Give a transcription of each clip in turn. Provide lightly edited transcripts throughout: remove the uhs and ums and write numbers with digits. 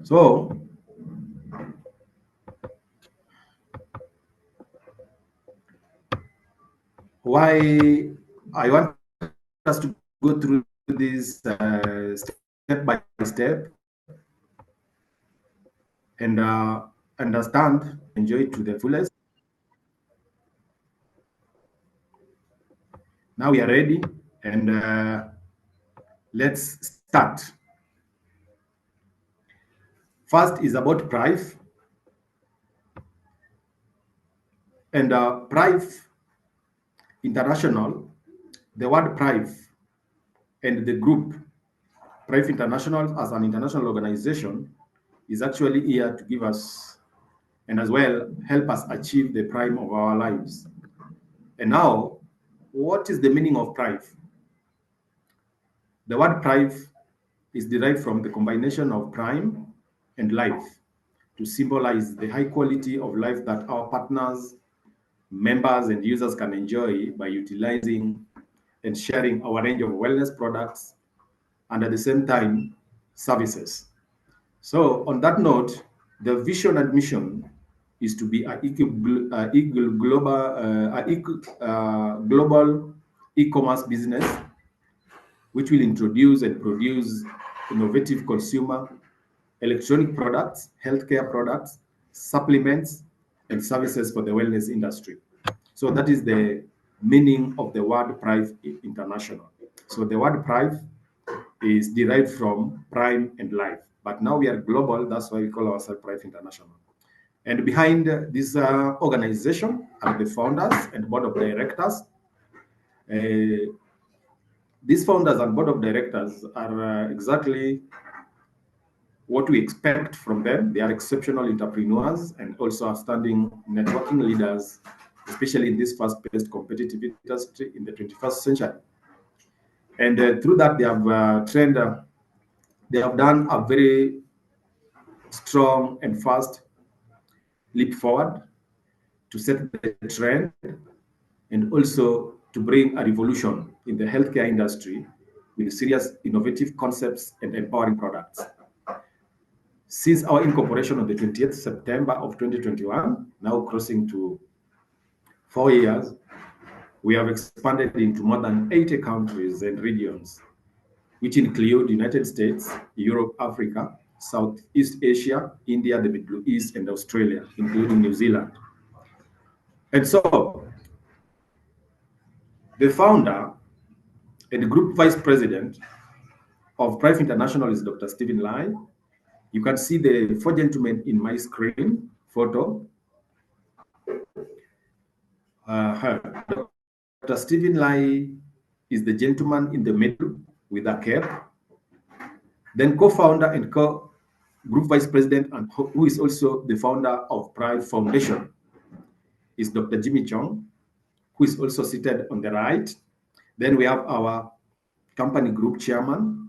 So why I want us to go through this step by step and understand, enjoy it to the fullest. Now we are ready, and let's start. First is about Prive, and Prive International. The word Prive and the group Prive International as an international organization is actually here to give us and as well help us achieve the prime of our lives. And now, what is the meaning of Prive? The word Prive is derived from the combination of prime and life to symbolize the high quality of life that our partners, members, and users can enjoy by utilizing and sharing our range of wellness products and at the same time services. So, on that note, the vision and mission is to be global e-commerce business which will introduce and produce innovative consumer electronic products, healthcare products, supplements, and services for the wellness industry. So that is the meaning of the word Prive International. So the word Prive is derived from prime and life. But now we are global, that's why we call ourselves Prive International. And behind this organization are the founders and board of directors. Uh, these founders and board of directors are exactly what we expect from them. They are exceptional entrepreneurs and also outstanding networking leaders, especially in this fast-paced competitive industry in the 21st century. And through that, they have done a very strong and fast leap forward to set the trend and also to bring a revolution in the healthcare industry with serious innovative concepts and empowering products. Since our incorporation on the 20th September of 2021, now crossing to 4 years, we have expanded into more than 80 countries and regions, which include United States, Europe, Africa, Southeast Asia, India, the Middle East, and Australia, including New Zealand. And so, the founder and group vice president of Prive International is Dr. Stephen Lai. You can see the four gentlemen in my screen photo. Dr. Stephen Lai is the gentleman in the middle with a cap. Then co-founder and group vice president, and who is also the founder of Prive Foundation, is Dr. Jimmy Chong, who is also seated on the right. Then we have our company group chairman,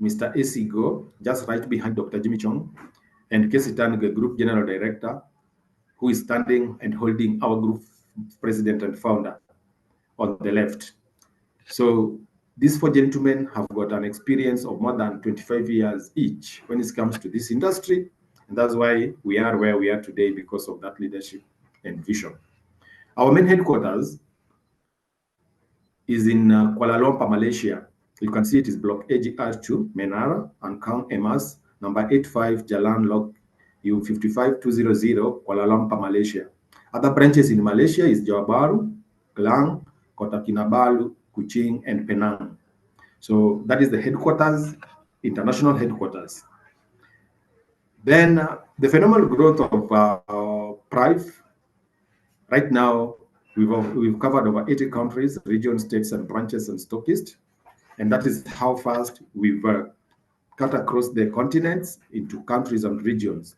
Mr. A.C. Go, just right behind Dr. Jimmy Chong, and Casey Tang, the group general director, who is standing and holding our group president and founder on the left. So these four gentlemen have got an experience of more than 25 years each when it comes to this industry. And that's why we are where we are today, because of that leadership and vision. Our main headquarters is in Kuala Lumpur, Malaysia. You can see it is Block AGR2, Menara, and Kang Emas, number 85, Jalan Lok U55200, Kuala Lumpur, Malaysia. Other branches in Malaysia is Johor Bahru, Klang, Kota Kinabalu, Kuching, and Penang. So that is the headquarters, international headquarters. Then the phenomenal growth of Prive. Right now, we've covered over 80 countries, regions, states, and branches and stockists. And that is how fast we've cut across the continents into countries and regions.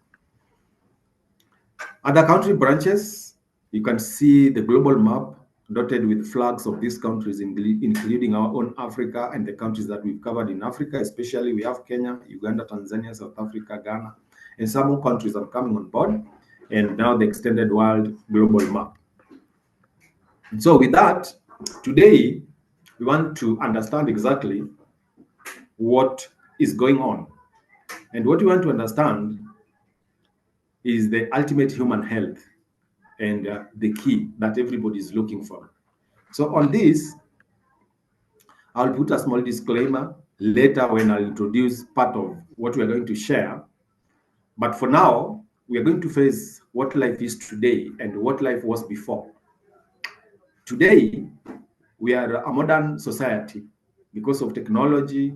Other country branches, you can see the global map dotted with flags of these countries, including our own Africa and the countries that we've covered in Africa, especially we have Kenya, Uganda, Tanzania, South Africa, Ghana, and some more countries are coming on board, and now the extended world global map. And so with that, today, we want to understand exactly what is going on And what we want to understand is the ultimate human health and the key that everybody is looking for. So on this, I'll put a small disclaimer later when I'll introduce part of what we are going to share. But for now, we are going to face what life is today and what life was before. Today, we are a modern society because of technology,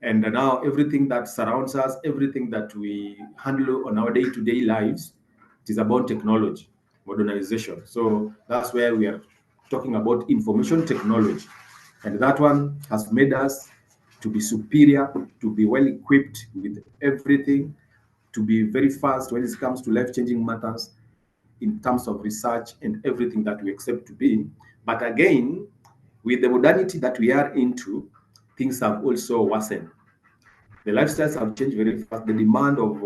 and now everything that surrounds us, everything that we handle on our day-to-day lives, it is about technology, modernization. So that's where we are talking about information technology. And that one has made us to be superior, to be well equipped with everything, to be very fast when it comes to life-changing matters in terms of research and everything that we accept to be. But again, with the modernity that we are into, things have also worsened. The lifestyles have changed very fast. The demand of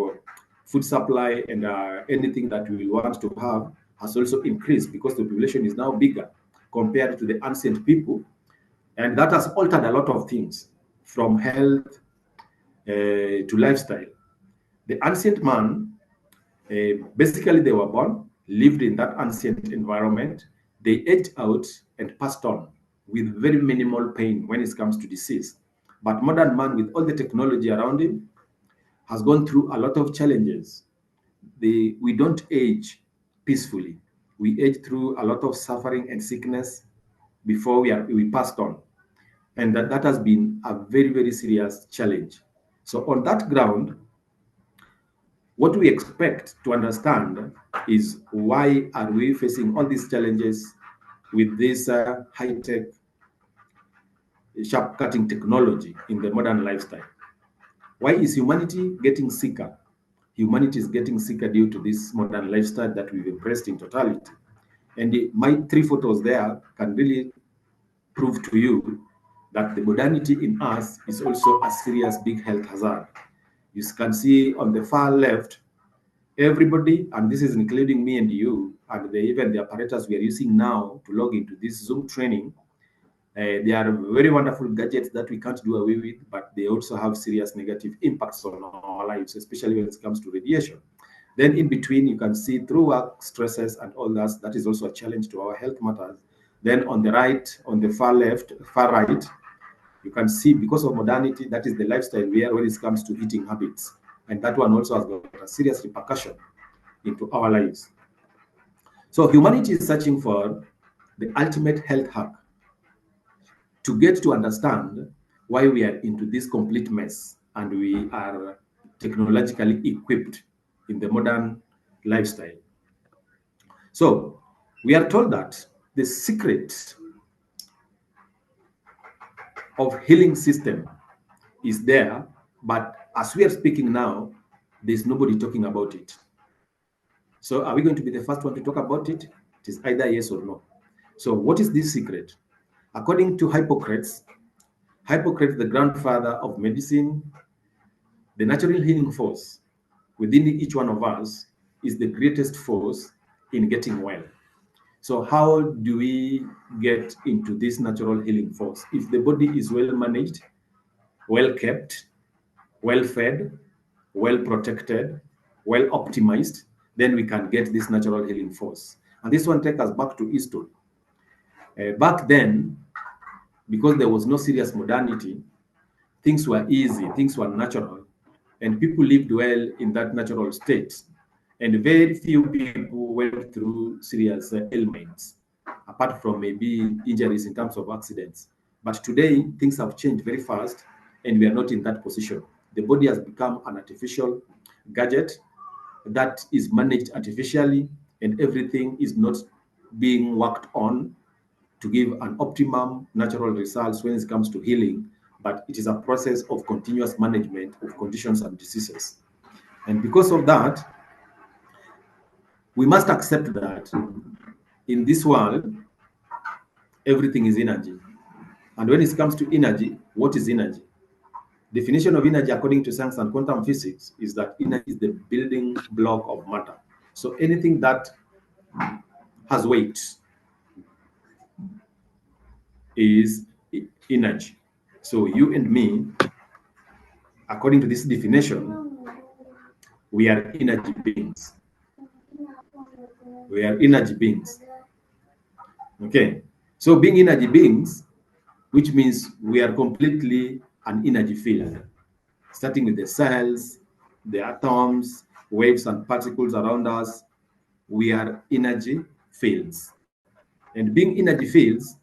food supply and anything that we want to have has also increased because the population is now bigger compared to the ancient people. And that has altered a lot of things from health to lifestyle. The ancient man, basically, they were born, lived in that ancient environment, they aged out and passed on with very minimal pain when it comes to disease. But modern man, with all the technology around him, has gone through a lot of challenges. We don't age peacefully. We age through a lot of suffering and sickness before we passed on. And that has been a very, very serious challenge. So on that ground, what we expect to understand is why are we facing all these challenges with this high-tech, sharp-cutting technology in the modern lifestyle? Why is humanity getting sicker? Humanity is getting sicker due to this modern lifestyle that we've embraced in totality. And my three photos there can really prove to you that the modernity in us is also a serious big health hazard. You can see on the far left, everybody, and this is including me and you, and even the apparatus we are using now to log into this Zoom training, they are very wonderful gadgets that we can't do away with, but they also have serious negative impacts on our lives, especially when it comes to radiation. Then in between, you can see through work stresses and all that, that is also a challenge to our health matters. Then on the right, on the far left, far right, you can see because of modernity, that is the lifestyle we are when it comes to eating habits. And that one also has got a serious repercussion into our lives. So humanity is searching for the ultimate health hack to get to understand why we are into this complete mess and we are technologically equipped in the modern lifestyle. So we are told that the secret of healing system is there, but as we are speaking now, there's nobody talking about it. So are we going to be the first one to talk about it? It is either yes or no. So what is this secret? According to Hippocrates, Hippocrates, the grandfather of medicine, the natural healing force within each one of us is the greatest force in getting well. So how do we get into this natural healing force? If the body is well managed, well kept, well fed, well protected, well optimized, then we can get this natural healing force. And this one takes us back to history. Back then, because there was no serious modernity, things were easy, things were natural, and people lived well in that natural state. And very few people went through serious ailments, apart from maybe injuries in terms of accidents. But today, things have changed very fast, and we are not in that position. The body has become an artificial gadget that is managed artificially, and everything is not being worked on to give an optimum natural results when it comes to healing, but it is a process of continuous management of conditions and diseases. And because of that, we must accept that in this world, everything is energy. And when it comes to energy, what is energy? Definition of energy according to science and quantum physics is that energy is the building block of matter. So anything that has weight is energy. So you and me, according to this definition, we are energy beings. We are energy beings. Okay. So being energy beings, which means we are completely an energy field, starting with the cells, the atoms, waves, and particles around us. We are energy fields. And being energy fields,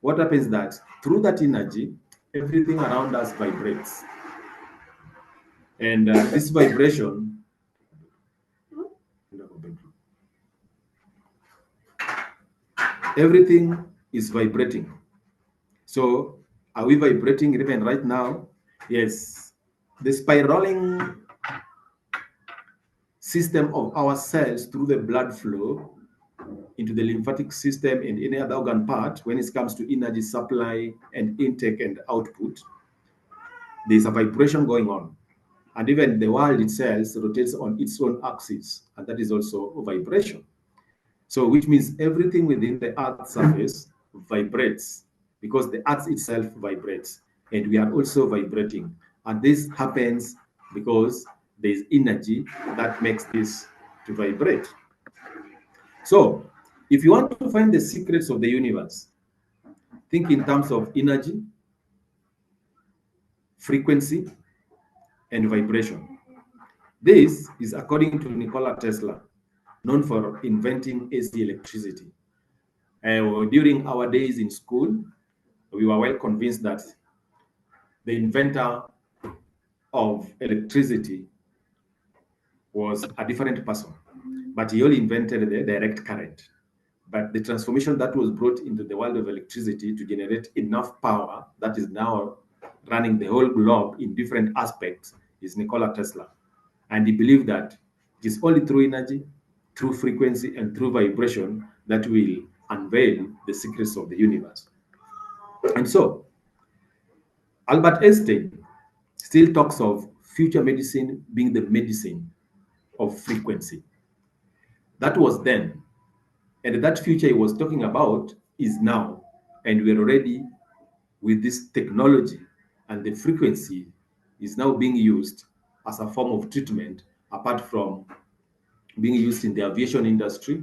what happens is that through that energy, everything around us vibrates. And this vibration, everything is vibrating. So, are we vibrating even right now? Yes. The spiraling system of our cells through the blood flow into the lymphatic system and any other organ part when it comes to energy supply and intake and output, there's a vibration going on. And even the world itself rotates on its own axis, and that is also a vibration. So, which means everything within the Earth's surface vibrates because the Earth itself vibrates, and we are also vibrating. And this happens because there is energy that makes this to vibrate. So, if you want to find the secrets of the universe, think in terms of energy, frequency, and vibration. This is according to Nikola Tesla, known for inventing AC electricity. During our days in school, we were well convinced that the inventor of electricity was a different person, but he only invented the direct current. But the transformation that was brought into the world of electricity to generate enough power that is now running the whole globe in different aspects is Nikola Tesla. And he believed that it is only through energy, through frequency, and through vibration that will unveil the secrets of the universe. And so, Albert Einstein still talks of future medicine being the medicine of frequency. That was then. And that future he was talking about is now. And we're already with this technology, and the frequency is now being used as a form of treatment, apart from being used in the aviation industry,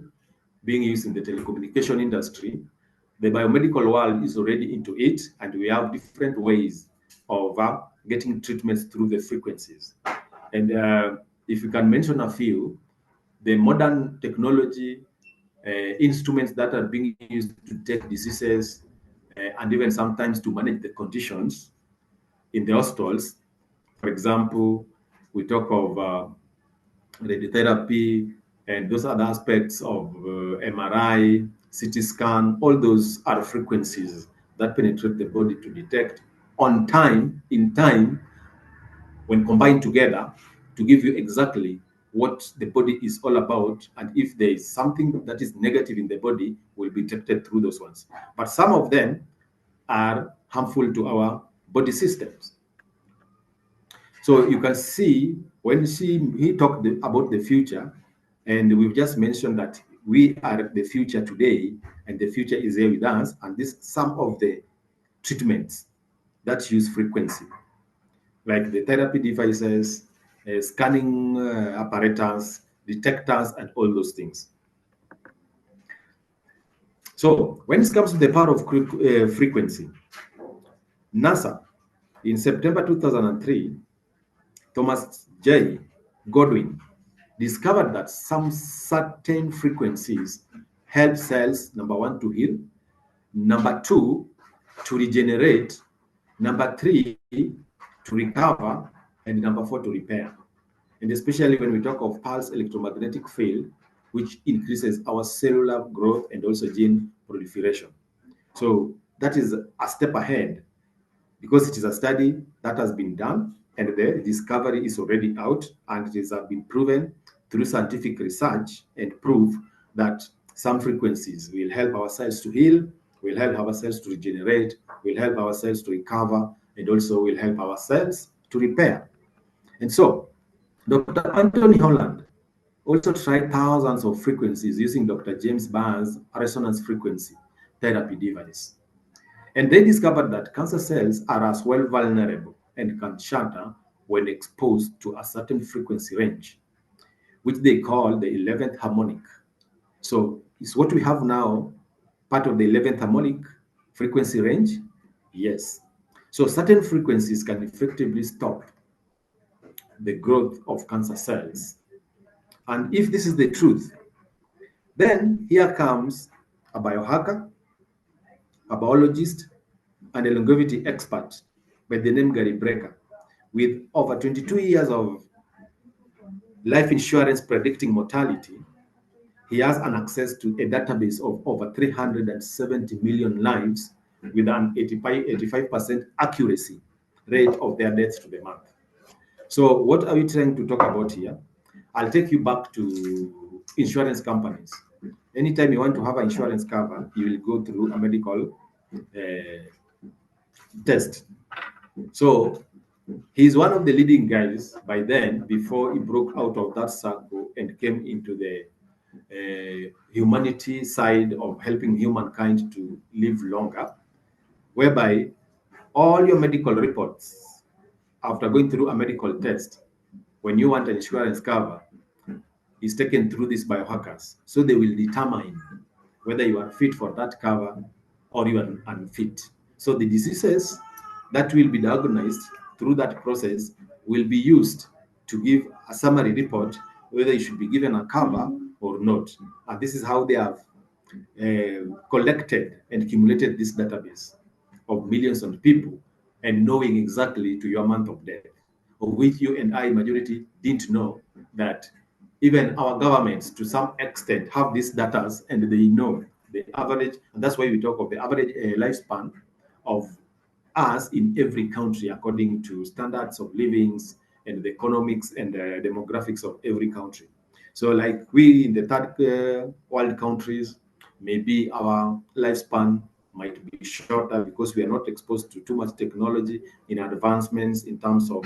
being used in the telecommunication industry. The biomedical world is already into it, and we have different ways of getting treatments through the frequencies. And if you can mention a few, the modern technology, instruments that are being used to detect diseases, and even sometimes to manage the conditions in the hospitals. For example, we talk of radiotherapy and those other aspects of MRI, CT scan, all those are frequencies that penetrate the body to detect on time, in time, when combined together to give you exactly what the body is all about, and if there is something that is negative in the body will be detected through those ones. But some of them are harmful to our body systems. So you can see when he talked about the future, and we've just mentioned that we are the future today, and the future is here with us, and this some of the treatments that use frequency, like the therapy devices, scanning apparatus, detectors, and all those things. So when it comes to the power of frequency, NASA in September 2003, Thomas J. Godwin discovered that some certain frequencies help cells, number one, to heal, number two, to regenerate, number three, to recover, and number four, to repair. And especially when we talk of pulse electromagnetic field, which increases our cellular growth and also gene proliferation. So that is a step ahead because it is a study that has been done and the discovery is already out, and it has been proven through scientific research and proof that some frequencies will help our cells to heal, will help our cells to regenerate, will help our cells to recover, and also will help our cells to repair. And so Dr. Anthony Holland also tried thousands of frequencies using Dr. James Barnes' resonance frequency therapy device. And they discovered that cancer cells are as well vulnerable and can shatter when exposed to a certain frequency range, which they call the 11th harmonic. So is what we have now part of the 11th harmonic frequency range? Yes. So certain frequencies can effectively stop the growth of cancer cells. And if this is the truth, then here comes a biohacker, a biologist, and a longevity expert by the name Gary Brecker, with over 22 years of life insurance predicting mortality. He has an access to a database of over 370 million lives with an 85% accuracy rate of their deaths to the month. So, what are we trying to talk about here? I'll take you back to insurance companies. Anytime you want to have an insurance cover, you will go through a medical test. So, he's one of the leading guys by then before he broke out of that circle and came into the humanity side of helping humankind to live longer, whereby all your medical reports, after going through a medical test, when you want an insurance cover, is taken through these biohackers. So they will determine whether you are fit for that cover or you are unfit. So the diseases that will be diagnosed through that process will be used to give a summary report whether you should be given a cover or not. And this is how they have collected and accumulated this database of millions of people and knowing exactly to your month of death, of which you and I, majority, didn't know that even our governments, to some extent, have these data and they know the average, and that's why we talk of the average lifespan of us in every country according to standards of livings and the economics and the demographics of every country. So, like we in the third world countries, maybe our lifespan might be shorter because we are not exposed to too much technology in advancements in terms of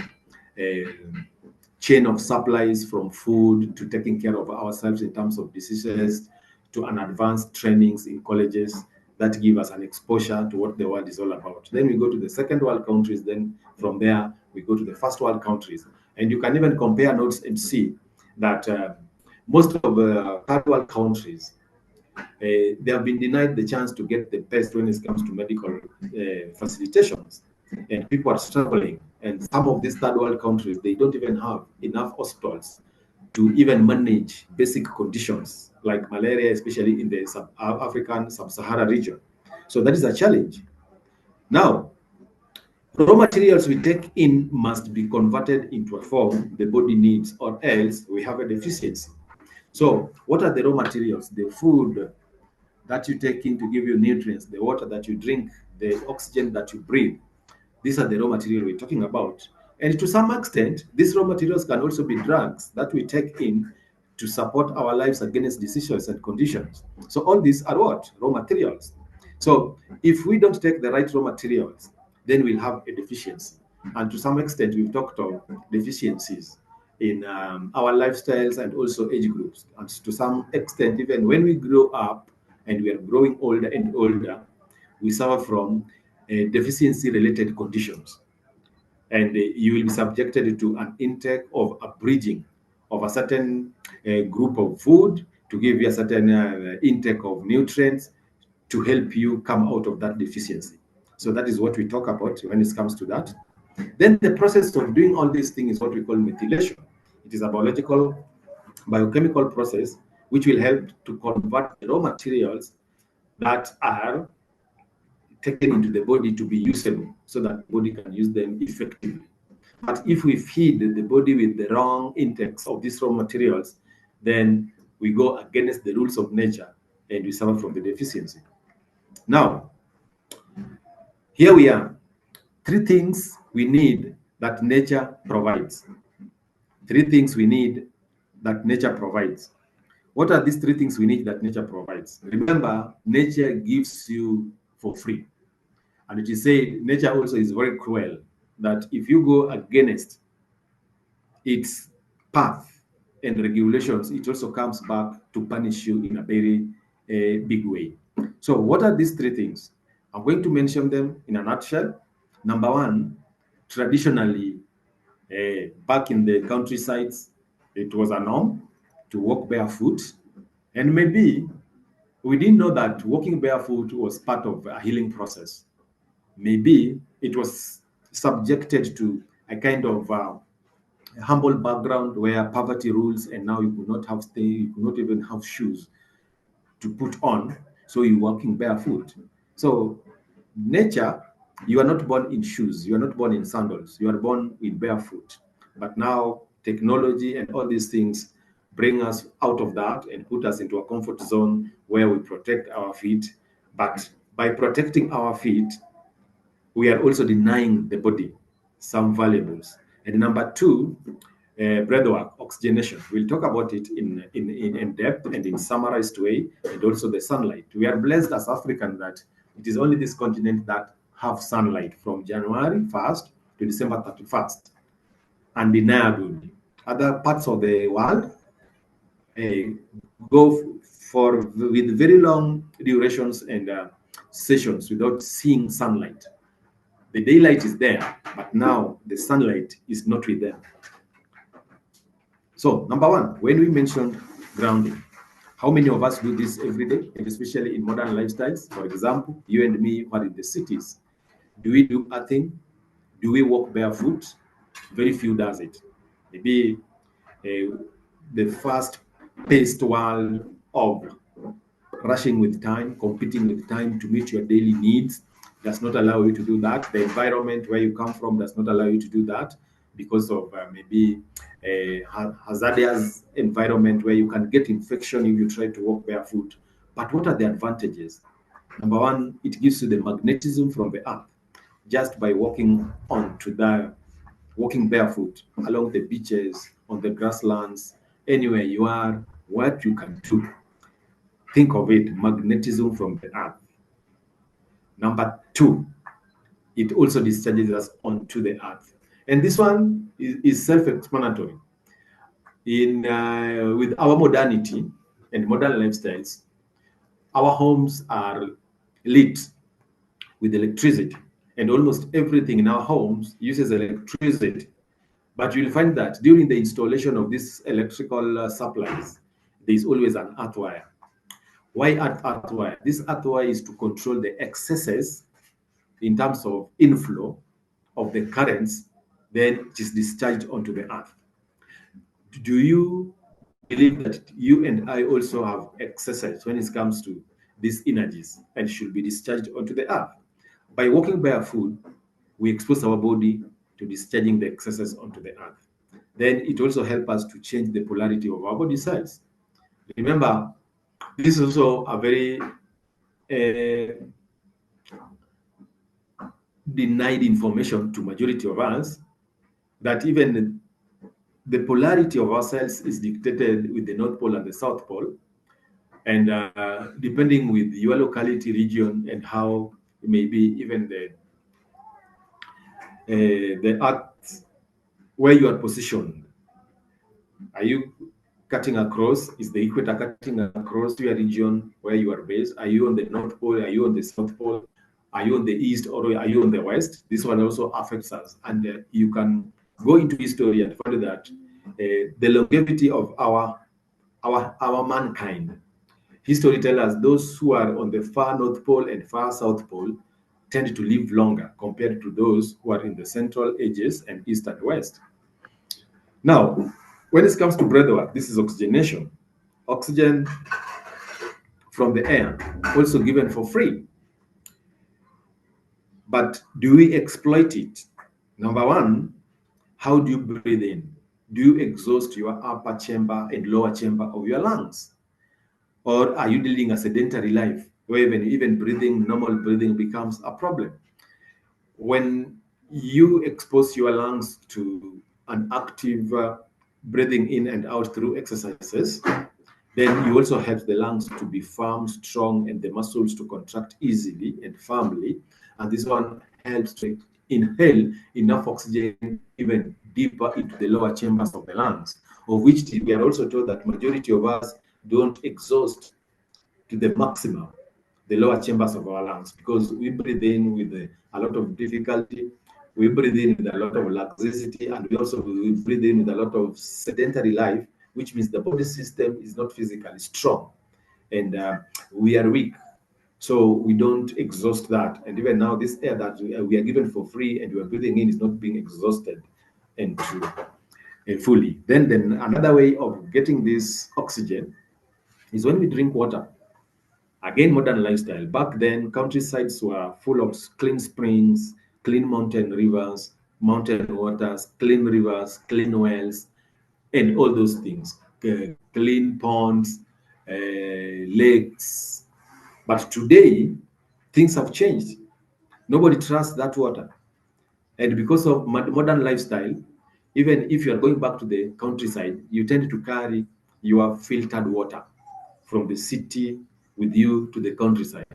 chain of supplies from food to taking care of ourselves in terms of diseases to an advanced trainings in colleges that give us an exposure to what the world is all about. Then we go to the second world countries. Then from there, we go to the first world countries. And you can even compare notes and see that most of the third world countries, they have been denied the chance to get the best when it comes to medical facilitations. And people are struggling. And some of these third world countries, they don't even have enough hospitals to even manage basic conditions like malaria, especially in the African sub-Sahara region. So that is a challenge. Now, raw materials we take in must be converted into a form the body needs, or else we have a deficiency. So, what are the raw materials? The food that you take in to give you nutrients, the water that you drink, the oxygen that you breathe. These are the raw material we're talking about. And to some extent, these raw materials can also be drugs that we take in to support our lives against diseases and conditions. So all these are what? Raw materials. So if we don't take the right raw materials, then we'll have a deficiency. And to some extent, we've talked of deficiencies in our lifestyles and also age groups. And to some extent, even when we grow up and we are growing older and older, we suffer from deficiency related conditions. And you will be subjected to an intake of a bridging of a certain group of food to give you a certain intake of nutrients to help you come out of that deficiency. So that is what we talk about when it comes to that. Then the process of doing all these things is what we call methylation. It is a biological, biochemical process which will help to convert the raw materials that are taken into the body to be usable so that the body can use them effectively. But if we feed the body with the wrong intakes of these raw materials, then we go against the rules of nature and we suffer from the deficiency. Now, here we are. Three things we need that nature provides. Three things we need that nature provides. What are these three things we need that nature provides? Remember, nature gives you for free. And it is said nature also is very cruel, that if you go against its path and regulations, it also comes back to punish you in a very big way. So, what are these three things? I'm going to mention them in a nutshell. Number one, traditionally, Back in the countrysides, it was a norm to walk barefoot. And maybe we didn't know that walking barefoot was part of a healing process. Maybe it was subjected to a kind of humble background where poverty rules, and now you could not have stay, you could not even have shoes to put on, so you're walking barefoot. So nature, you are not born in shoes, you are not born in sandals, you are born in barefoot. But now technology and all these things bring us out of that and put us into a comfort zone where we protect our feet. But by protecting our feet, we are also denying the body some valuables. And number two, breathwork, oxygenation. We'll talk about it in depth and in summarized way, and also the sunlight. We are blessed as Africans that it is only this continent that have sunlight from January 1st to December 31st, undeniably. Other parts of the world uh, go for with very long durations and sessions without seeing sunlight. The daylight is there, but now the sunlight is not with them. So, number one, when we mentioned grounding, how many of us do this every day, and especially in modern lifestyles? For example, you and me are in the cities. Do we do earthing? Do we walk barefoot? Very few does it. Maybe uh, the fast-paced world of rushing with time, competing with time to meet your daily needs does not allow you to do that. The environment where you come from does not allow you to do that because of maybe a hazardous environment where you can get infection if you try to walk barefoot. But what are the advantages? Number one, it gives you the magnetism from the earth just by walking barefoot along the beaches, on the grasslands, anywhere you are, what you can do. Think of it, magnetism from the earth. Number two, it also discharges us onto the earth. And this one is self-explanatory. In With our modernity and modern lifestyles, our homes are lit with electricity, and almost everything in our homes uses electricity. But you'll find that during the installation of these electrical supplies, there is always an earth wire. Why earth wire? This earth wire is to control the excesses in terms of inflow of the currents, then it is discharged onto the earth. Do you believe that you and I also have excesses when it comes to these energies and should be discharged onto the earth? By walking barefoot, we expose our body to discharging the excesses onto the earth. Then it also helps us to change the polarity of our body cells. Remember, this is also a very denied information to majority of us, that even the polarity of our cells is dictated with the North Pole and the South Pole. And depending with your locality, region, and how maybe even the earth where you are positioned. Are you cutting across? Is the equator cutting across to your region where you are based? Are you on the North Pole? Are you on the South Pole? Are you on the East, or are you on the West? This one also affects us. And you can go into history and find that the longevity of our mankind, history tells us those who are on the far North Pole and far South Pole tend to live longer compared to those who are in the central edges and East and West. Now, when it comes to breathwork, this is oxygenation. Oxygen from the air, also given for free. But do we exploit it? Number one, how do you breathe in? Do you exhaust your upper chamber and lower chamber of your lungs? Or are you living a sedentary life where even breathing, normal breathing becomes a problem? When you expose your lungs to an active breathing in and out through exercises, then you also help the lungs to be firm, strong, and the muscles to contract easily and firmly. And this one helps to inhale enough oxygen even deeper into the lower chambers of the lungs, of which we are also told that majority of us don't exhaust to the maximum the lower chambers of our lungs because we breathe in with a lot of difficulty. We breathe in with a lot of laxity, and we breathe in with a lot of sedentary life, which means the body system is not physically strong, and we are weak. So we don't exhaust that. And even now, this air that we are given for free and we are breathing in is not being exhausted into fully. Then another way of getting this oxygen is when we drink water. Again, modern lifestyle. Back then, countrysides were full of clean springs, clean mountain rivers, mountain waters, clean rivers, clean wells, and all those things. Clean ponds, lakes. But today, things have changed. Nobody trusts that water. And because of modern lifestyle, even if you are going back to the countryside, you tend to carry your filtered water from the city with you to the countryside.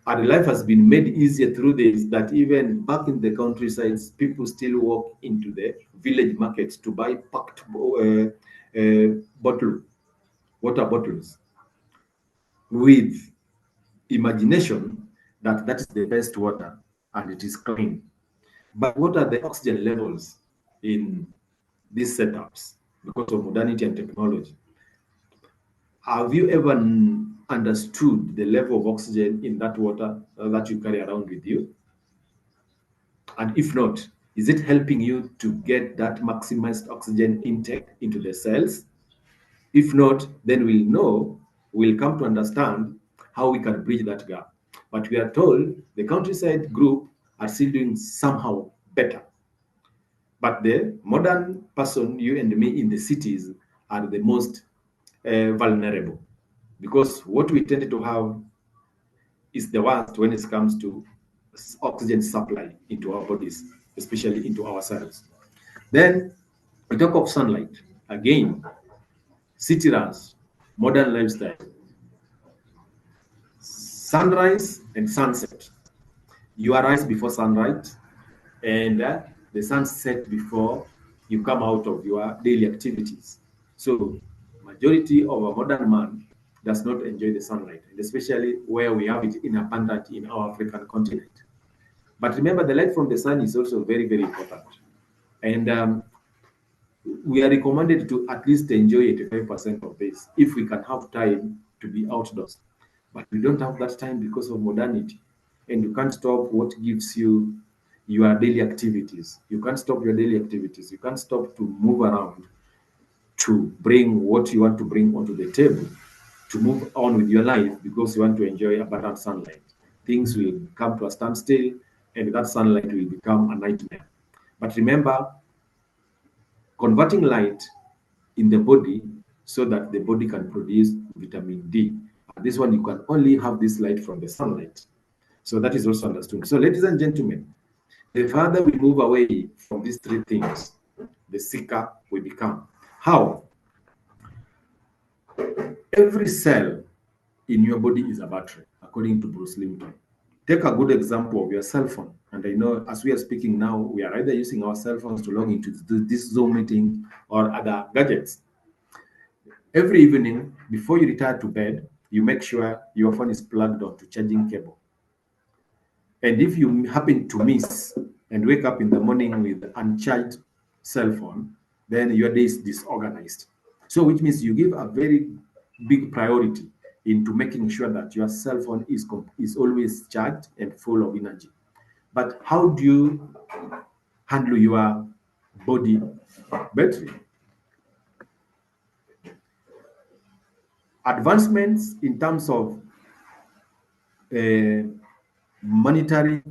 And life has been made easier through this that even back in the countrysides, people still walk into the village markets to buy packed bottle water bottles with imagination that that is the best water and it is clean. But what are the oxygen levels in these setups because of modernity and technology? Have you ever understood the level of oxygen in that water that you carry around with you? And if not, is it helping you to get that maximized oxygen intake into the cells? If not, then we'll come to understand how we can bridge that gap. But we are told the countryside group are still doing somehow better. But the modern person, you and me in the cities, are the most vulnerable because what we tend to have is the worst when it comes to oxygen supply into our bodies, especially into our cells. Then we talk of sunlight. Again, city runs, modern lifestyle, sunrise and sunset. You arise before sunrise, and the sunset before you come out of your daily activities. So, majority of a modern man does not enjoy the sunlight, and especially where we have it in abundance in our African continent. But remember, the light from the sun is also very, very important. And we are recommended to at least enjoy 85% of this if we can have time to be outdoors. But we don't have that time because of modernity. And you can't stop what gives you your daily activities. You can't stop your daily activities. You can't stop to move around to bring what you want to bring onto the table to move on with your life because you want to enjoy abundant sunlight. Things will come to a standstill and that sunlight will become a nightmare. But remember, converting light in the body so that the body can produce vitamin D. And this one, you can only have this light from the sunlight. So that is also understood. So, ladies and gentlemen, the further we move away from these three things, the sicker we become. How? Every cell in your body is a battery, according to Bruce Lipton. Take a good example of your cell phone. And I know as we are speaking now, we are either using our cell phones to log into this Zoom meeting or other gadgets. Every evening, before you retire to bed, you make sure your phone is plugged onto charging cable. And if you happen to miss and wake up in the morning with uncharged cell phone, then your day is disorganized. So, which means you give a very big priority into making sure that your cell phone is always charged and full of energy. But how do you handle your body battery? Advancements in terms of uh, monetary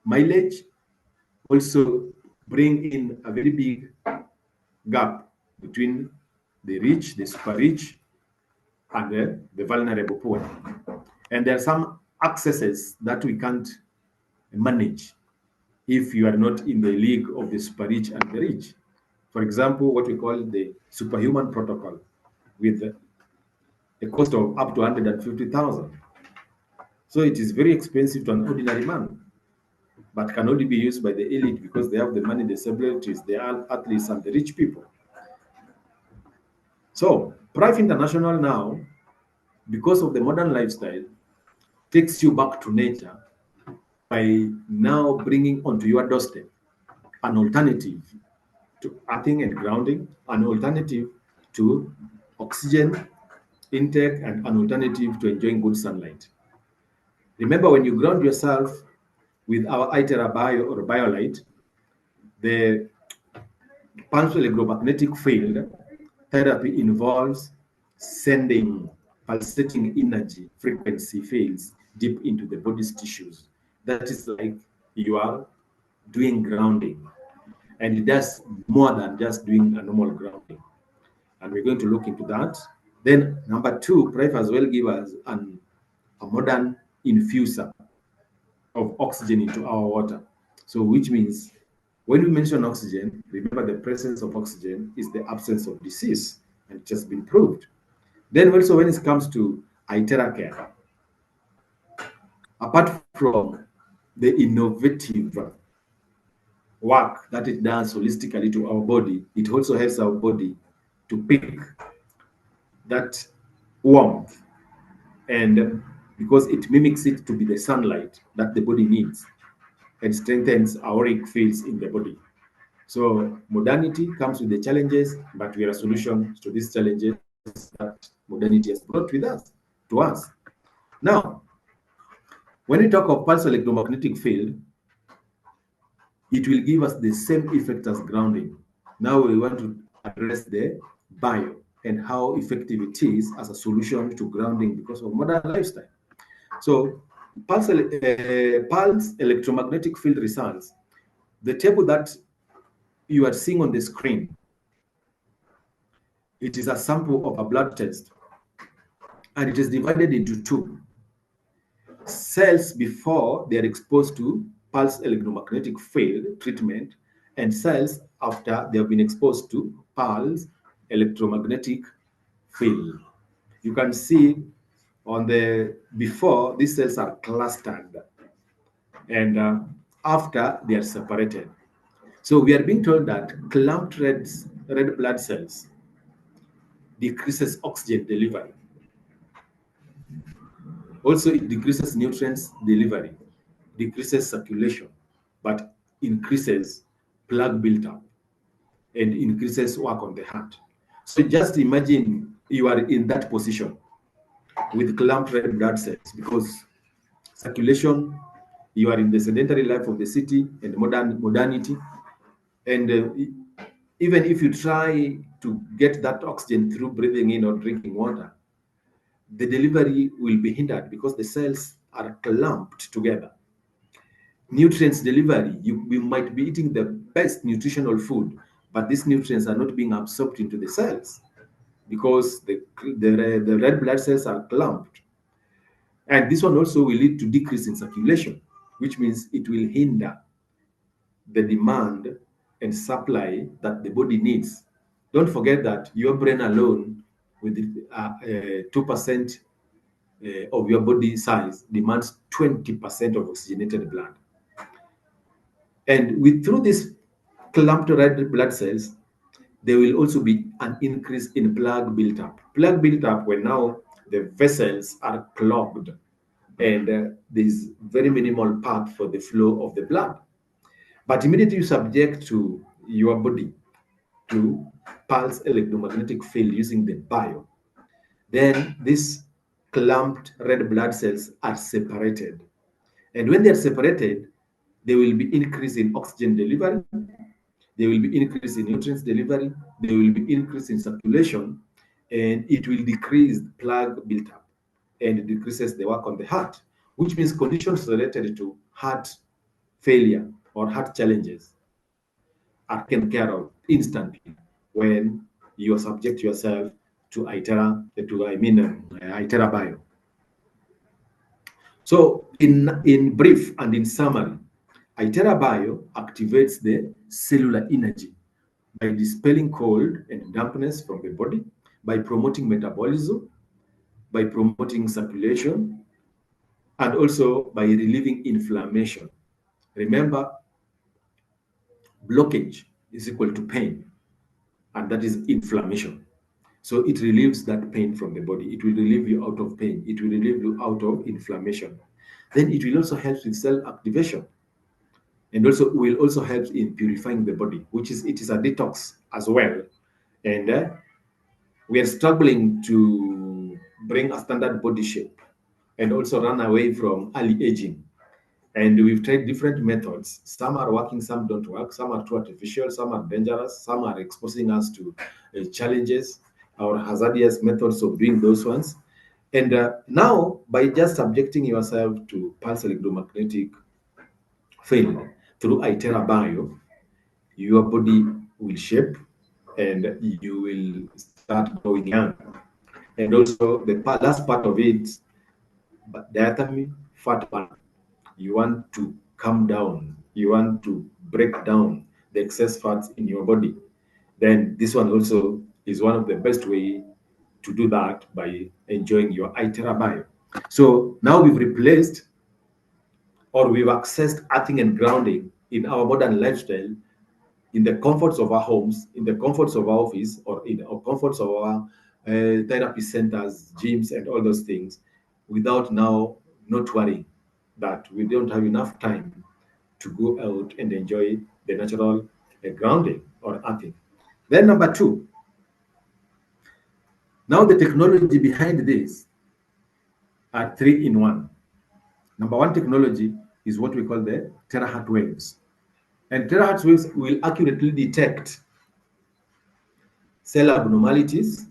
mileage also bring in a very big gap between the rich, the super rich, and the vulnerable poor. And there are some accesses that we can't manage if you are not in the league of the super rich and the rich. For example, what we call the superhuman protocol with a cost of up to 150,000. So it is very expensive to an ordinary man, but can only be used by the elite because they have the money, the celebrities, the athletes, and the rich people. So, Price International now, because of the modern lifestyle, takes you back to nature by now bringing onto your doorstep an alternative to earthing and grounding, an alternative to oxygen intake, and an alternative to enjoying good sunlight. Remember, when you ground yourself with our ITERA bio or BioLite, the pulse electromagnetic field therapy involves sending pulsating energy frequency fields deep into the body's tissues. That is like you are doing grounding, and it does more than just doing a normal grounding. And we're going to look into that. Then, number two, Pref as well give us a modern infuser of oxygen into our water. So, which means when we mention oxygen, remember the presence of oxygen is the absence of disease, and it has been proved. Then, also, when it comes to ITERA care, apart from the innovative work that it does holistically to our body, it also helps our body to pick that warmth, and because it mimics it to be the sunlight that the body needs and strengthens auric fields in the body. So modernity comes with the challenges, but we are a solution to these challenges that modernity has brought with us to us. Now, when we talk of pulse electromagnetic field, it will give us the same effect as grounding. Now we want to address the bio and how effective it is as a solution to grounding because of modern lifestyle. So pulse electromagnetic field results, the table that you are seeing on the screen, it is a sample of a blood test, and it is divided into two: cells before they are exposed to pulse electromagnetic field treatment, and cells after they have been exposed to pulse electromagnetic field. You can see on the before, these cells are clustered, and after they are separated. So we are being told that clumped red blood cells decreases oxygen delivery. Also, it decreases nutrients delivery, decreases circulation, but increases plaque buildup and increases work on the heart. So just imagine you are in that position with clumped red blood cells because circulation, you are in the sedentary life of the city and modernity, and even if you try to get that oxygen through breathing in or drinking water, the delivery will be hindered because the cells are clumped together. Nutrients delivery, we might be eating the best nutritional food, but these nutrients are not being absorbed into the cells because the red blood cells are clumped. And this one also will lead to decrease in circulation, which means it will hinder the demand and supply that the body needs. Don't forget that your brain alone, with 2% of your body size, demands 20% of oxygenated blood. And with through these clumped red blood cells, there will also be an increase in plaque buildup. Plaque buildup when now the vessels are clogged and there's very minimal path for the flow of the blood. But immediately you subject to your body to pulse electromagnetic field using the bio, then these clumped red blood cells are separated. And when they are separated, there will be increase in oxygen delivery, there will be increase in nutrients delivery, there will be increase in circulation, and it will decrease plaque buildup and it decreases the work on the heart, which means conditions related to heart failure or heart challenges are taken care of instantly when you subject yourself to ITERA bio. So in brief and in summary, ITERA bio activates the cellular energy by dispelling cold and dampness from the body, by promoting metabolism, by promoting circulation, and also by relieving inflammation. Remember, blockage is equal to pain, and that is inflammation. So it relieves that pain from the body. It will relieve you out of pain. It will relieve you out of inflammation. then it will also help with cell activation, and also will also help in purifying the body, which is it is a detox as well. And we are struggling to bring a standard body shape and also run away from early aging. And we've tried different methods. Some are working, some don't work. Some are too artificial, some are dangerous, some are exposing us to challenges or hazardous methods of doing those ones. And now, by just subjecting yourself to pulse electromagnetic field through ITERA Bio, your body will shape and you will start growing young. And also, the last part of it, but diathermy, fat burn. You want to calm down, you want to break down the excess fats in your body, then this one also is one of the best way to do that by enjoying your itera bio. So now we've replaced or we've accessed earthing and grounding in our modern lifestyle, in the comforts of our homes, in the comforts of our office, or in the comforts of our therapy centers, gyms, and all those things, without now not worrying that we don't have enough time to go out and enjoy the natural grounding or earthing. Then number two, now the technology behind this are three in one. Number one technology is what we call the terahertz waves. And terahertz waves will accurately detect cell abnormalities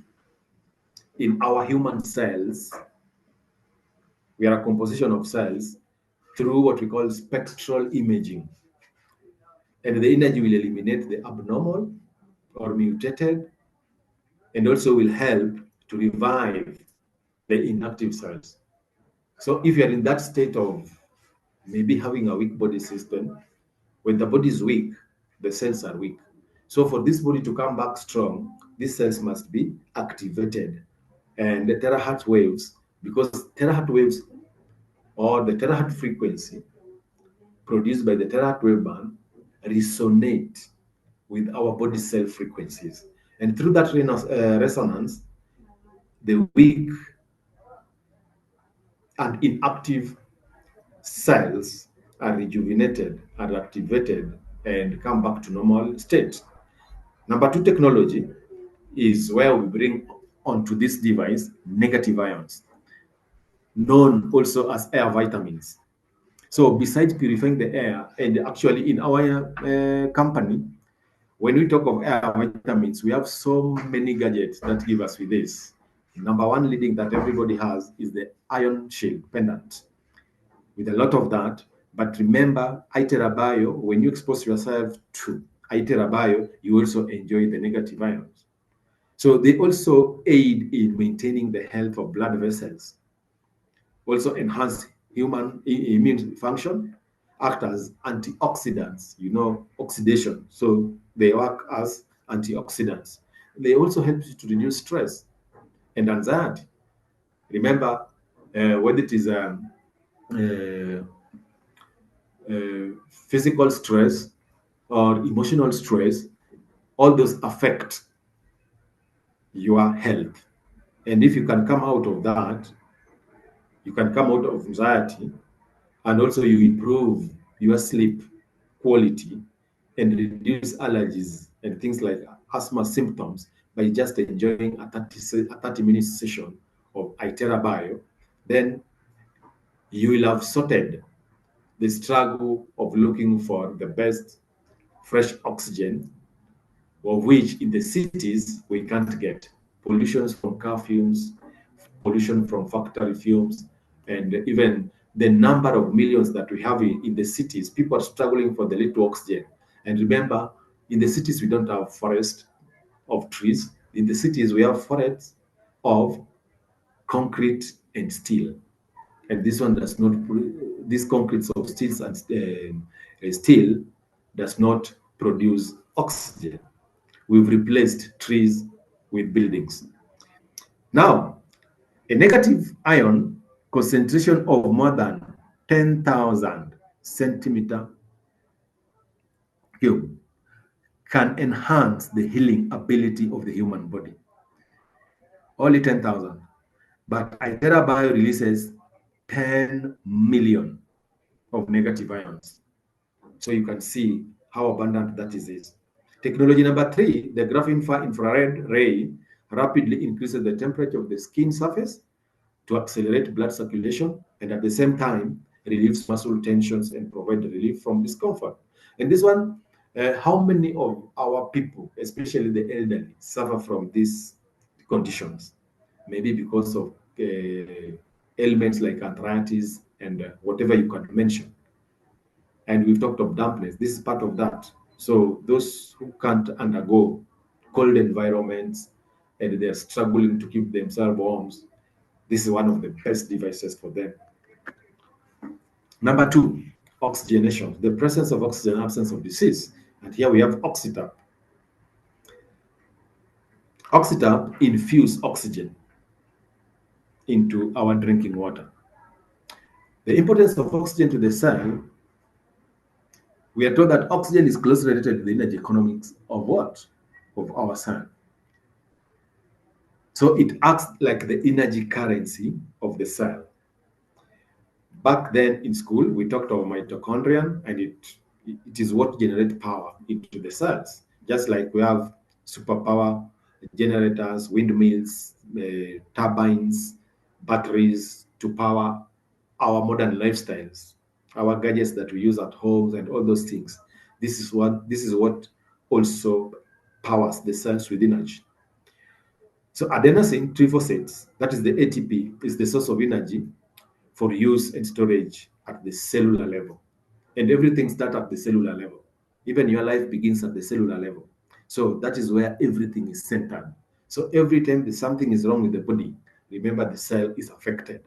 in our human cells. We are a composition of cells through what we call spectral imaging. And the energy will eliminate the abnormal or mutated and also will help to revive the inactive cells. So if you're in that state of maybe having a weak body system, when the body is weak, the cells are weak. So for this body to come back strong, these cells must be activated. And the terahertz waves, because terahertz waves or the terahertz frequency produced by the terahertz wave band resonate with our body cell frequencies. And through that resonance, the weak and inactive cells are rejuvenated, are activated, and come back to normal state. Number two technology is where we bring onto this device negative ions, known also as air vitamins. So besides purifying the air, and actually in our company, when we talk of air vitamins, we have so many gadgets that give us with this. Number one leading that everybody has is the ion shield pendant with a lot of that. But remember, itera bio, when you expose yourself to itera bio, you also enjoy the negative ions. So they also aid in maintaining the health of blood vessels, also enhance human immune function, act as antioxidants, oxidation. So they work as antioxidants. They also help you to reduce stress and anxiety. Remember, whether it is physical stress or emotional stress, all those affect your health. And if you can come out of that, you can come out of anxiety, and also you improve your sleep quality and reduce allergies and things like asthma symptoms by just enjoying a 30 minute session of itera bio, then you will have sorted the struggle of looking for the best fresh oxygen, of which in the cities we can't get. Pollutions from car fumes, pollution from factory fumes, and even the number of millions that we have in the cities. People are struggling for the little oxygen. And remember, in the cities we don't have forests of trees. In the cities we have forests of concrete and steel. And this one does not, this concrete of steels and steel does not produce oxygen. We've replaced trees with buildings. Now, a negative ion concentration of more than 10,000 centimeter cube can enhance the healing ability of the human body. Only 10,000. But Itera Bio releases 10 million of negative ions. So you can see how abundant that is. Technology number three, the graphene far infrared ray rapidly increases the temperature of the skin surface to accelerate blood circulation and at the same time relieves muscle tensions and provide relief from discomfort. And this one, how many of our people, especially the elderly, suffer from these conditions? Maybe because of ailments like arthritis and whatever you can mention. And we've talked of dampness. This is part of that. So those who can't undergo cold environments and they're struggling to keep themselves warm, this is one of the best devices for them. Number two, oxygenation, the presence of oxygen, absence of disease. And here we have Oxytap. Oxytap infuse oxygen into our drinking water. The importance of oxygen to the cell, we are told that oxygen is closely related to the energy economics of what? Of our cell. So it acts like the energy currency of the cell. Back then in school, we talked about mitochondria, and it is what generates power into the cells. Just like we have superpower generators, windmills, turbines, batteries to power our modern lifestyles, our gadgets that we use at home, and all those things. This is what also powers the cells with energy. So adenosine triphosphate, that is the ATP, is the source of energy for use and storage at the cellular level. And everything starts at the cellular level. Even your life begins at the cellular level. So that is where everything is centered. So every time there's something is wrong with the body, remember the cell is affected.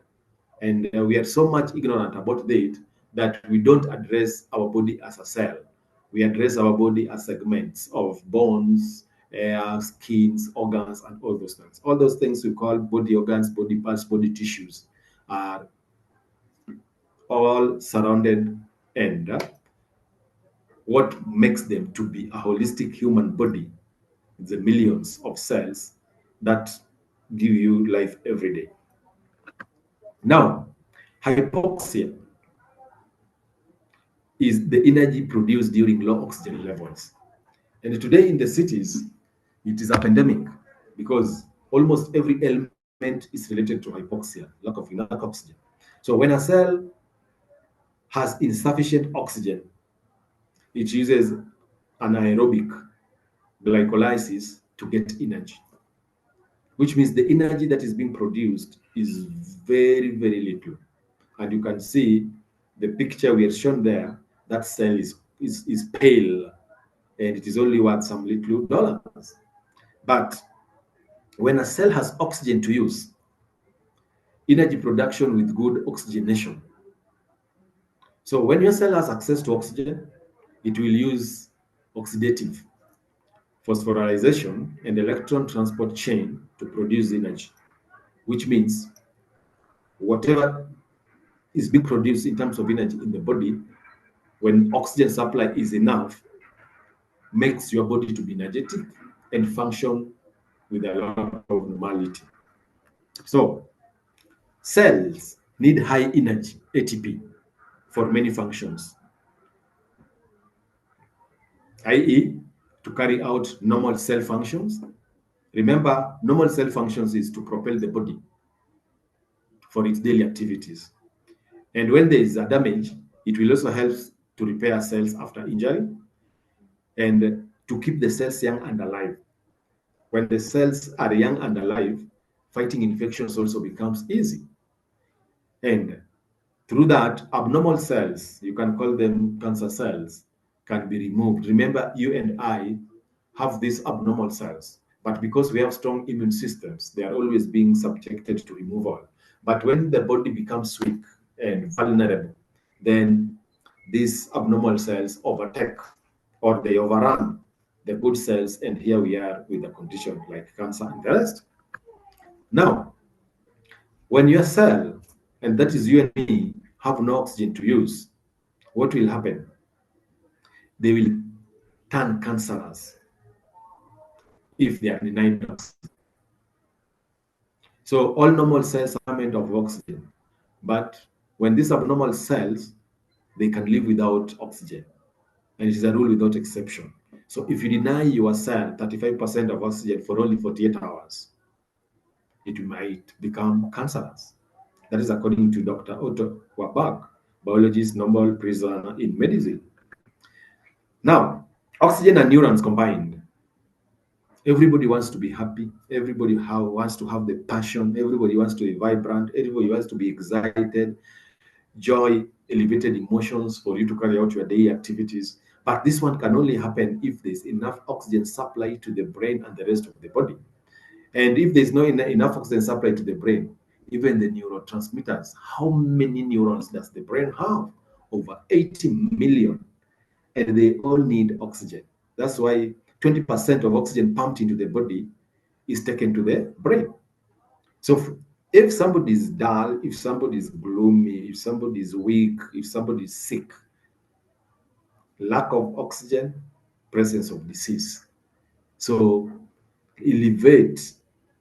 And we are so much ignorant about that we don't address our body as a cell. We address our body as segments of bones, hair, skins, organs, and all those things. All those things we call body organs, body parts, body tissues are all surrounded, and what makes them to be a holistic human body, the millions of cells that give you life every day. Now, hypoxia is the energy produced during low oxygen levels. And today in the cities, it is a pandemic because almost every element is related to hypoxia, lack of oxygen. So when a cell has insufficient oxygen, it uses anaerobic glycolysis to get energy, which means the energy that is being produced is very, very little. And you can see the picture we are shown there, that cell is pale and it is only worth some little dollars. But when a cell has oxygen to use, energy production with good oxygenation. So when your cell has access to oxygen, it will use oxidative phosphorylation and electron transport chain to produce energy, which means whatever is being produced in terms of energy in the body, when oxygen supply is enough, makes your body to be energetic and function with a lot of normality. So cells need high energy, ATP, for many functions, i.e., to carry out normal cell functions. Remember, normal cell functions is to propel the body for its daily activities. And when there is a damage, it will also help to repair cells after injury and to keep the cells young and alive. When the cells are young and alive, fighting infections also becomes easy. And through that, abnormal cells, you can call them cancer cells, can be removed. Remember, you and I have these abnormal cells, but because we have strong immune systems, they are always being subjected to removal. But when the body becomes weak and vulnerable, then these abnormal cells overtake or they overrun the good cells, and here we are with a condition like cancer and the rest. Now, when your cell, and that is you and me, have no oxygen to use, what will happen? They will turn cancerous if they are denied oxygen. So all normal cells are made of oxygen, but when these abnormal cells, they can live without oxygen, and it is a rule without exception. So if you deny your cell 35% of oxygen for only 48 hours, it might become cancerous. That is according to Dr. Otto Warburg, biologist, Nobel Prize in medicine. Now, oxygen and neurons combined. Everybody wants to be happy. Everybody wants to have the passion. Everybody wants to be vibrant. Everybody wants to be excited, joy, elevated emotions for you to carry out your daily activities. But this one can only happen if there's enough oxygen supply to the brain and the rest of the body. And if there's no enough oxygen supply to the brain, even the neurotransmitters, how many neurons does the brain have? Over 80 million. And they all need oxygen. That's why 20% of oxygen pumped into the body is taken to the brain. So if somebody is dull, if somebody is gloomy, if somebody is weak, if somebody is sick, lack of oxygen, presence of disease. So elevate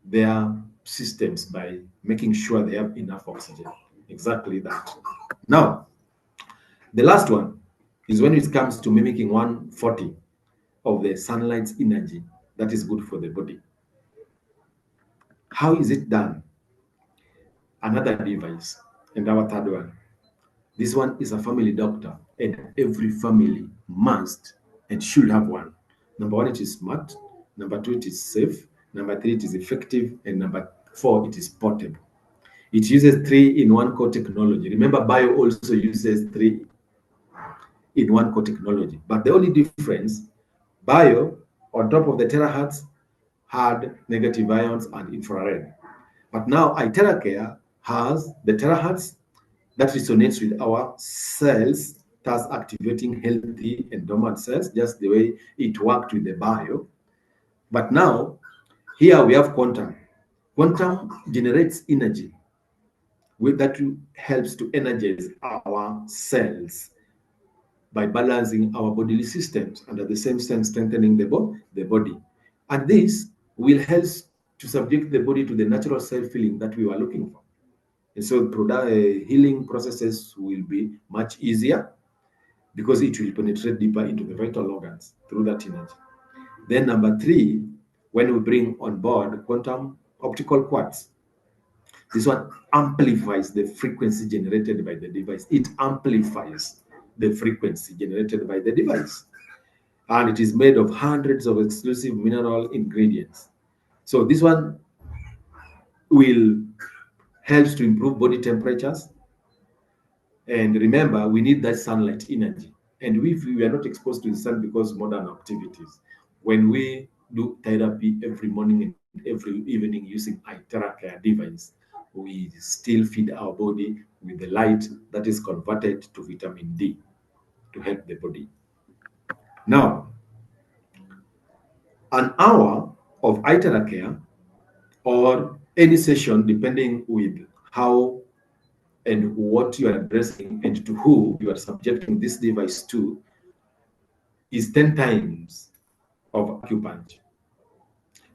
their systems by making sure they have enough oxygen. Exactly that. Now, the last one is when it comes to mimicking 140 of the sunlight's energy that is good for the body. How is it done? Another device. And our third one. This one is a family doctor, and every family must and should have one. Number one, it is smart. Number two, it is safe. Number three, it is effective. And number four, it is portable. It uses three-in-one core technology. Remember, bio also uses three-in-one core technology. But the only difference, bio, on top of the terahertz, had negative ions and infrared. But now iTeracare has the terahertz that resonates with our cells, thus activating healthy and dormant cells, just the way it worked with the bio. But now, here we have quantum. Quantum generates energy that helps to energize our cells by balancing our bodily systems and at the same time strengthening the body. And this will help to subject the body to the natural self-healing that we were looking for. And so healing processes will be much easier because it will penetrate deeper into the vital organs through that energy. Then number three, when we bring on board quantum optical quartz, this one amplifies the frequency generated by the device. It amplifies the frequency generated by the device. And it is made of hundreds of exclusive mineral ingredients. So this one will helps to improve body temperatures. And remember, we need that sunlight energy. And if we are not exposed to the sun because modern activities, when we do therapy every morning and every evening using iTeracare device, we still feed our body with the light that is converted to vitamin D to help the body. Now, an hour of iTeracare or any session, depending with how and what you are addressing and to who you are subjecting this device to, is 10 times of acupuncture,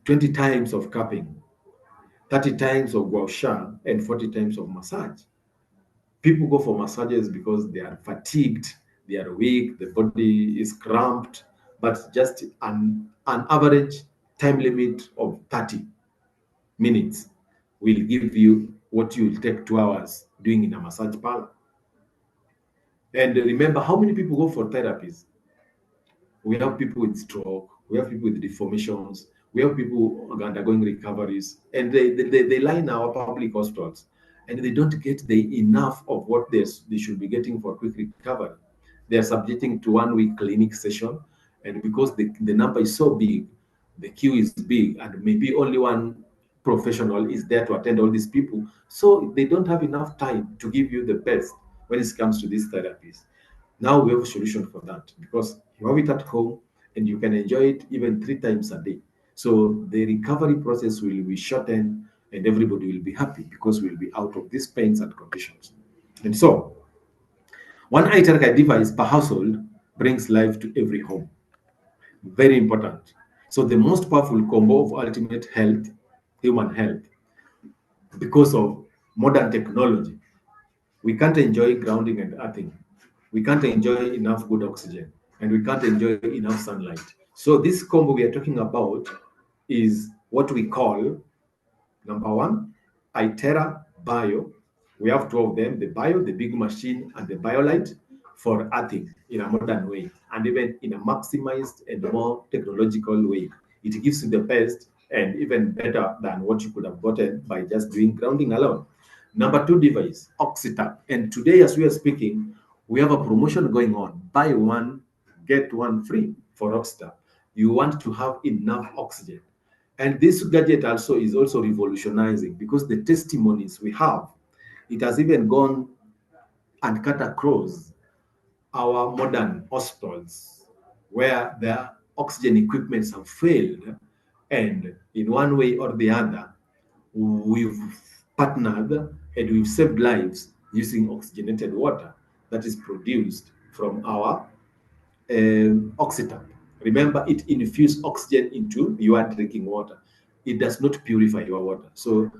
20 times of cupping, 30 times of gua sha, and 40 times of massage. People go for massages because they are fatigued, they are weak, the body is cramped, but just an average time limit of 30 minutes will give you what you will take 2 hours doing in a massage parlor. And remember, how many people go for therapies? We have people with stroke, we have people with deformations, we have people undergoing recoveries, and they lie in our public hospitals, and they don't get the enough of what they should be getting for quick recovery. They are subjecting to 1 week clinic session, and because the number is so big, the queue is big, and maybe only one professional is there to attend all these people. So they don't have enough time to give you the best when it comes to these therapies. Now we have a solution for that because you have it at home and you can enjoy it even 3 times a day. So the recovery process will be shortened and everybody will be happy because we'll be out of these pains and conditions. And so, one iTeracare device per household brings life to every home. Very important. So the most powerful combo of ultimate human health, because of modern technology, we can't enjoy grounding and earthing. We can't enjoy enough good oxygen, and we can't enjoy enough sunlight. So this combo we are talking about is what we call number one, Itera Bio. We have two of them, the Bio, the big machine, and the BioLite for earthing in a modern way, and even in a maximized and more technological way. It gives you the best and even better than what you could have gotten by just doing grounding alone. Number two device, Oxytap. And today, as we are speaking, we have a promotion going on. Buy one, get one free for Oxytap. You want to have enough oxygen. And this gadget also is also revolutionizing because the testimonies we have, it has even gone and cut across our modern hospitals where their oxygen equipments have failed. And in one way or the other, we've partnered and we've saved lives using oxygenated water that is produced from our Oxytap. Remember, it infuses oxygen into your drinking water. It does not purify your water. So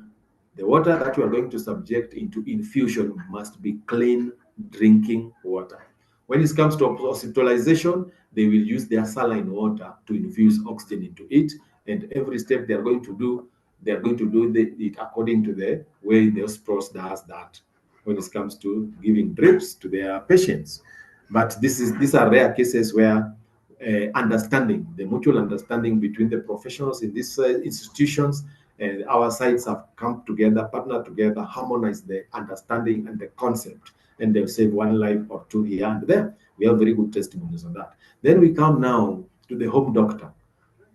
the water that you are going to subject into infusion must be clean drinking water. When it comes to hospitalization, they will use their saline water to infuse oxygen into it. And every step they are going to do it according to the way the hospital does that when it comes to giving drips to their patients. But these are rare cases where the mutual understanding between the professionals in these institutions and our sides have come together, partnered together, harmonized the understanding and the concept, and they'll save one life or two here and there. We have very good testimonies on that. Then we come now to the home doctor,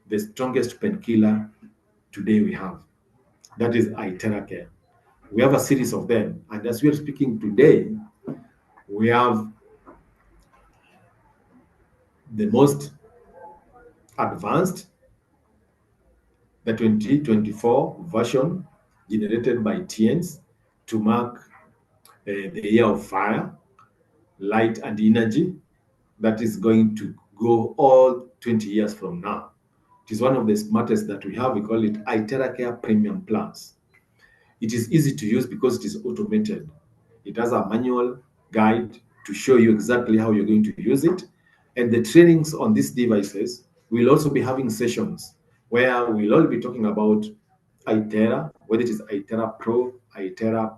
the strongest painkiller today we have. That is Itera Care. We have a series of them, and as we are speaking today, we have the most advanced, the 2024 version generated by TNs to mark the year of fire, light, and energy that is going to go all 20 years from now. It is one of the smartest that we have. We call it iTerracare Premium Plus. It is easy to use because it is automated. It has a manual guide to show you exactly how you're going to use it. And the trainings on these devices, we'll also be having sessions where we'll all be talking about iTerra, whether it is iTerra Pro, iTerra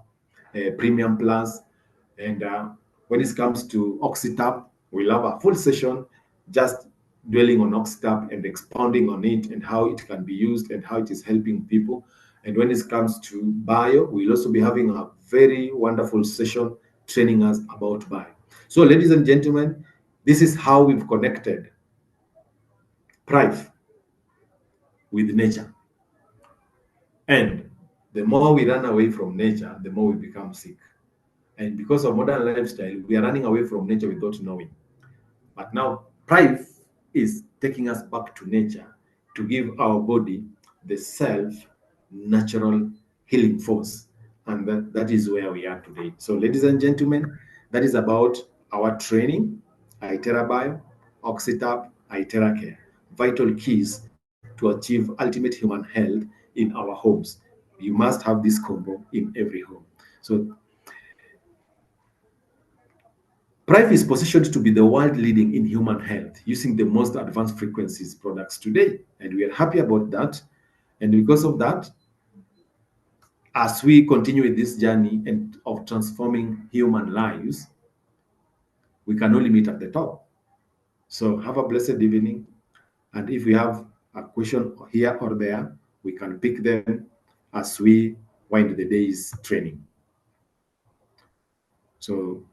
Premium Plus, and when it comes to Oxytap, we'll have a full session just dwelling on Oxytap and expounding on it and how it can be used and how it is helping people. And when it comes to bio, we'll also be having a very wonderful session training us about bio. So, ladies and gentlemen, this is how we've connected Prive with nature. And the more we run away from nature, the more we become sick. And because of modern lifestyle, we are running away from nature without knowing. But now, Prive is taking us back to nature to give our body the self natural healing force. And that is where we are today. So, ladies and gentlemen, that is about our training, iTerabio, Oxytap, iTeracare, vital keys to achieve ultimate human health in our homes. You must have this combo in every home. So, Prive is positioned to be the world leading in human health using the most advanced frequencies products today. And we are happy about that. And because of that, as we continue with this journey and of transforming human lives, we can only meet at the top. So have a blessed evening. And if we have a question here or there, we can pick them as we wind the day's training. So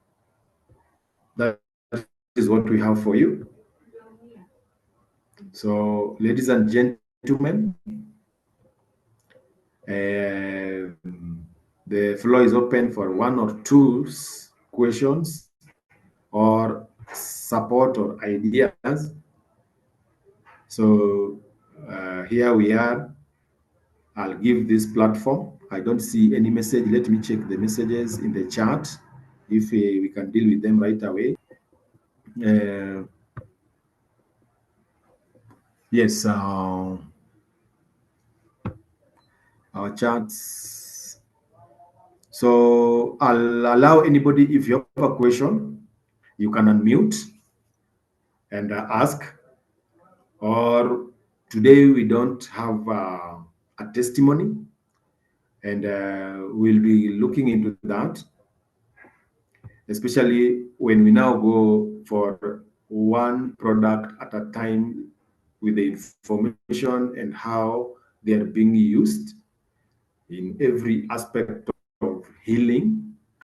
that is what we have for you. So, ladies and gentlemen, the floor is open for one or two questions or support or ideas. So, here we are. I'll give this platform. I don't see any message. Let me check the messages in the chat if we can deal with them right away. Uh, yes, our chats. So I'll allow anybody, if you have a question, you can unmute and ask. Or today we don't have a testimony, and we'll be looking into that, especially when we now go for one product at a time with the information and how they are being used in every aspect of healing.